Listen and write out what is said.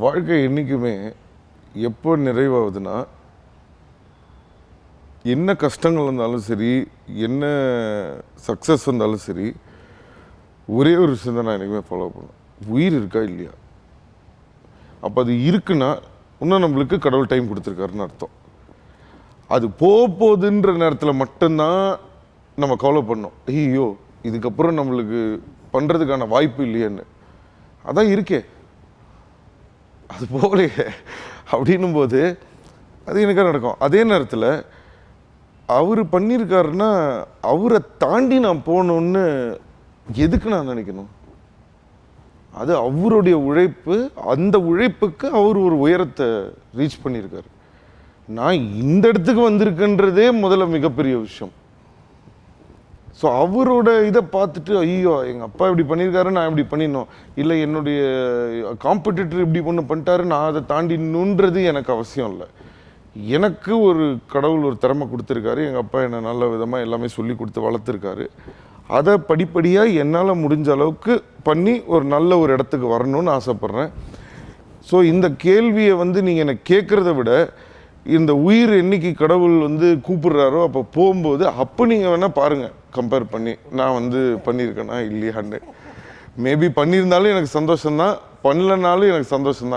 வாழ்க்கை என்றைக்குமே எப்போ நிறைவாகுதுன்னா, என்ன கஷ்டங்கள் வந்தாலும் சரி, என்ன சக்ஸஸ் வந்தாலும் சரி, ஒரே ஒரு விஷயம் தான் நான் என்றைக்குமே ஃபாலோ பண்ணுவேன். உயிர் இருக்கா இல்லையா? அப்போ அது இருக்குன்னா, இன்னும் நம்மளுக்கு கடவுள் டைம் கொடுத்துருக்காருன்னு அர்த்தம். அது போகுதுன்ற நேரத்தில் மட்டும்தான் நம்ம கவலை பண்ணோம். ஐயோ, இதுக்கப்புறம் நம்மளுக்கு பண்ணுறதுக்கான வாய்ப்பு இல்லையேன்னு. அதான் இருக்கே, அது போகலையே அப்படின்னும் போது அது எனக்காக நடக்கும். அதே நேரத்தில் அவர் பண்ணியிருக்காருன்னா அவரை தாண்டி நான் போகணுன்னு எதுக்கு நான் நினைக்கணும்? அது அவருடைய உழைப்பு. அந்த உழைப்புக்கு அவர் ஒரு உயரத்தை ரீச் பண்ணியிருக்காரு. நான் இந்த இடத்துக்கு வந்திருக்குன்றதே முதல்ல மிகப்பெரிய விஷயம். ஸோ அவரோட இதை பார்த்துட்டு ஐயோ எங்கள் அப்பா இப்படி பண்ணியிருக்காரு, நான் இப்படி பண்ணிடணும், இல்லை என்னுடைய காம்படிட்டர் இப்படி ஒன்று பண்ணிட்டாரு, நான் அதை தாண்டினுன்றது எனக்கு அவசியம் இல்லை. எனக்கு ஒரு கடவுள் ஒரு திறமை கொடுத்துருக்காரு. எங்கள் அப்பா என்னை நல்ல விதமாக எல்லாமே சொல்லி கொடுத்து வளர்த்துருக்காரு. அதை படிப்படியாக என்னால் முடிஞ்ச அளவுக்கு பண்ணி ஒரு நல்ல ஒரு இடத்துக்கு வரணும்னு ஆசைப்பட்றேன். ஸோ இந்த கேள்வியை நீங்கள் என்னை கேட்குறத விட, இந்த உயிர் என்னைக்கு கடவுள் கூப்பிடுறாரோ அப்போ போகும்போது அப்போ நீங்கள் வேணால் பாருங்கள், கம்பேர் பண்ணி நான் பண்ணியிருக்கேனா இல்லையான்னு. மேபி பண்ணியிருந்தாலும் எனக்கு சந்தோஷம்தான், பண்ணலனாலும் எனக்கு சந்தோஷம்தான்.